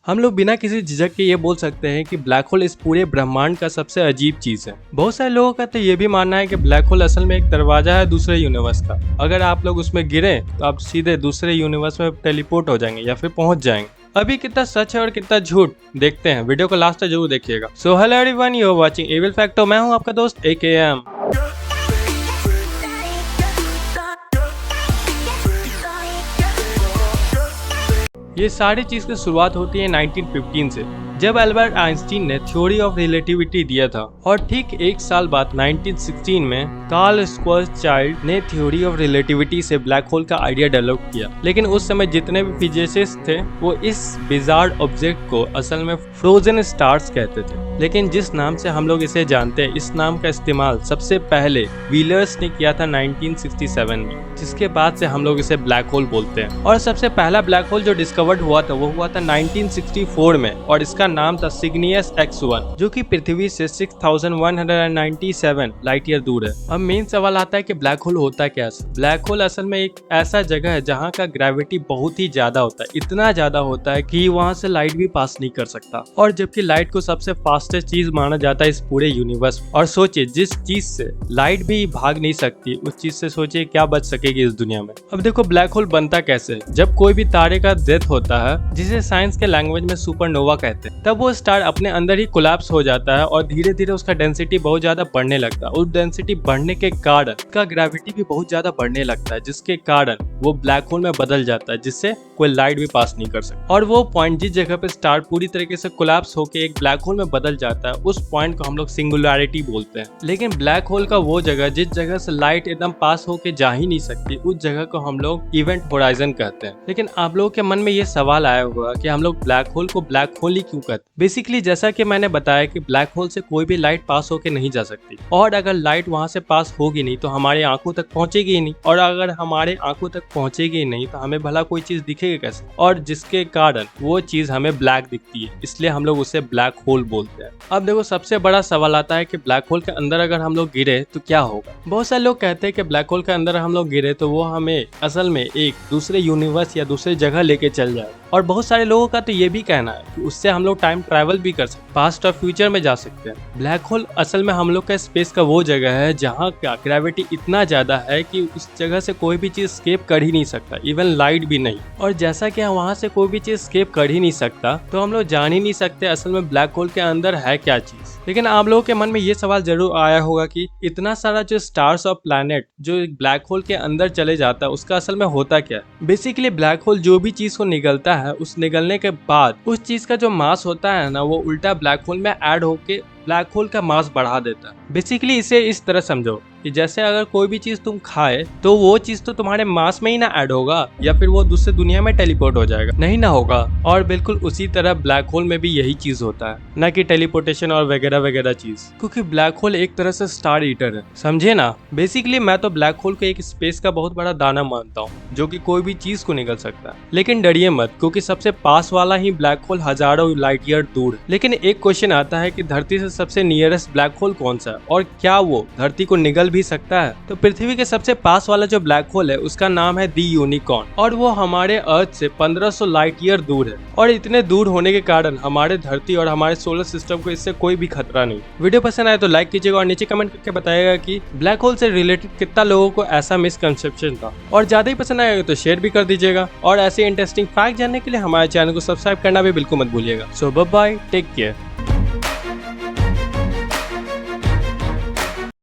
हम लोग बिना किसी झिझक के ये बोल सकते हैं कि ब्लैक होल इस पूरे ब्रह्मांड का सबसे अजीब चीज है। बहुत सारे लोगों का तो ये भी मानना है कि ब्लैक होल असल में एक दरवाजा है दूसरे यूनिवर्स का। अगर आप लोग उसमें गिरे तो आप सीधे दूसरे यूनिवर्स में टेलीपोर्ट हो जाएंगे या फिर पहुंच जाएंगे। अभी कितना सच है और कितना झूठ देखते हैं, वीडियो को लास्ट तक जरूर देखिएगा। So hello everyone, you are watching Evil Facto. मैं हूं आपका दोस्त AKM। ये सारी चीज की शुरुआत होती है 1915 से, जब एल्बर्ट आइंस्टीन ने थ्योरी ऑफ रिलेटिविटी दिया था। और ठीक एक साल बाद 1916 में कार्ल श्वार्ज़चाइल्ड ने थ्योरी ऑफ रिलेटिविटी से ब्लैक होल का आइडिया डेवलप किया। लेकिन उस समय जितने भी फिजिसिस्ट थे वो इस बिजार ऑब्जेक्ट को असल में फ्रोजन स्टार्स कहते थे। लेकिन जिस नाम से हम लोग इसे जानते हैं, इस नाम का इस्तेमाल सबसे पहले व्हीलर्स ने किया था 1967 में, जिसके बाद से हम लोग इसे ब्लैक होल बोलते हैं। और सबसे पहला ब्लैक होल जो डिस्कवर्ड हुआ था वो हुआ था 1964 में, और इसका नाम था सिग्नियस X1, जो कि पृथ्वी से 6197 लाइट ईयर दूर है। अब मेन सवाल आता है कि ब्लैक होल होता क्या है। ब्लैक होल असल में एक ऐसा जगह है जहाँ का ग्रेविटी बहुत ही ज्यादा होता है, इतना ज्यादा होता है कि वहाँ से लाइट भी पास नहीं कर सकता। और जबकि लाइट को सबसे फास्टेस्ट चीज माना जाता है इस पूरे यूनिवर्स। और सोचिए, जिस चीज से लाइट भी भाग नहीं सकती, उस चीज से सोचिए क्या बच सकेगी इस दुनिया में। अब देखो, ब्लैक होल बनता कैसे। जब कोई भी तारे का डेथ होता है, जिसे साइंस के लैंग्वेज में सुपरनोवा कहते हैं, तब वो स्टार अपने अंदर ही कोलैप्स हो जाता है और धीरे धीरे उसका डेंसिटी बहुत ज्यादा बढ़ने लगता है। उस डेंसिटी बढ़ने के कारण उसका ग्रेविटी भी बहुत ज्यादा बढ़ने लगता है, जिसके कारण वो ब्लैक होल में बदल जाता है, जिससे कोई लाइट भी पास नहीं कर सकता। और वो पॉइंट जिस जगह पे स्टार पूरी तरीके से कोलैप्स होकर एक ब्लैक होल में बदल जाता है, उस पॉइंट को हम लोग सिंगुलैरिटी बोलते हैं। लेकिन ब्लैक होल का वो जगह जिस जगह से लाइट एकदम पास होके जा ही नहीं सकती, उस जगह को हम लोग इवेंट होराइजन कहते हैं। लेकिन आप लोगों के मन में ये सवाल आया होगा कि हम लोग ब्लैक होल को ब्लैक होल ही क्यों कहते हैं। बेसिकली जैसा कि मैंने बताया कि ब्लैक होल से कोई भी लाइट पास होके नहीं जा सकती, और अगर लाइट वहां से पास होगी नहीं तो हमारे आंखों तक पहुंचेगी ही नहीं, और अगर हमारे आंखों तक पहुंचेगी ही नहीं तो हमें भला कोई चीज दिखेगी कैसे, और जिसके कारण वो चीज हमें ब्लैक दिखती है, इसलिए हम लोग उसे ब्लैक होल बोलते हैं। अब देखो, सबसे बड़ा सवाल आता है कि ब्लैक होल के अंदर अगर हम लोग गिरे तो क्या होगा। बहुत सारे लोग कहते हैं कि ब्लैक होल के अंदर हम लोग गिरे तो वो हमें असल में एक दूसरे यूनिवर्स या दूसरे जगह लेके चल जाए। और बहुत सारे लोगों का तो ये भी कहना है कि उससे हम लोग टाइम ट्रैवल भी कर सकते हैं, पास्ट और फ्यूचर में जा सकते हैं। ब्लैक होल असल में हम लोग का स्पेस का वो जगह है जहाँ का ग्रेविटी इतना ज्यादा है कि उस जगह से कोई भी चीज स्केप कर ही नहीं सकता, इवन लाइट भी नहीं। और जैसा कि वहाँ से कोई भी चीज स्केप कर ही नहीं सकता, तो हम लोग जान ही नहीं सकते असल में ब्लैक होल के अंदर है क्या चीज। लेकिन आप लोगों के मन में ये सवाल जरूर आया होगा कि इतना सारा जो स्टार्स और प्लैनेट जो ब्लैक होल के अंदर चले जाता है, उसका असल में होता क्या है। बेसिकली ब्लैक होल जो भी चीज को निगलता है, उस निगलने के बाद उस चीज का जो मास होता है ना, वो उल्टा ब्लैक होल में ऐड होके ब्लैक होल का मास बढ़ा देता है। बेसिकली इसे इस तरह समझो कि जैसे अगर कोई भी चीज तुम खाए तो वो चीज तो तुम्हारे मास में ही ना ऐड होगा, या फिर वो दूसरे दुनिया में टेलीपोर्ट हो जाएगा, नहीं ना होगा। और बिल्कुल उसी तरह ब्लैक होल में भी यही चीज होता है, ना कि टेलीपोर्टेशन और वगैरह वगैरह चीज, क्योंकि ब्लैक होल एक तरह से स्टार ईटर है, समझे ना। बेसिकली मैं तो ब्लैक होल को एक स्पेस का बहुत बड़ा दाना मानता हूँ, जो कि कोई भी चीज को निकल सकता है। लेकिन डरिए मत, क्योंकि सबसे पास वाला ही ब्लैक होल हजारों लाइट ईयर दूर है। लेकिन एक क्वेश्चन आता है कि धरती से सबसे नियरेस्ट ब्लैक होल कौन सा है, और क्या वो धरती को निगल भी सकता है। तो पृथ्वी के सबसे पास वाला जो ब्लैक होल है उसका नाम है दी यूनिकॉर्न, और वो हमारे अर्थ से 1500 लाइट ईयर दूर है। और इतने दूर होने के कारण हमारे धरती और हमारे सोलर सिस्टम को इससे कोई भी खतरा नहीं। वीडियो पसंद आए तो लाइक कीजिएगा और नीचे कमेंट करके बताइएगा कि ब्लैक होल से रिलेटेड कितना लोगों को ऐसा मिसकंसेप्शन था। और ज्यादा ही पसंद आएगा तो शेयर भी कर दीजिएगा, और ऐसे इंटरेस्टिंग फैक्ट जानने के लिए हमारे चैनल को सब्सक्राइब करना भी बिल्कुल मत भूलिएगा। सो बाय बाय, टेक केयर।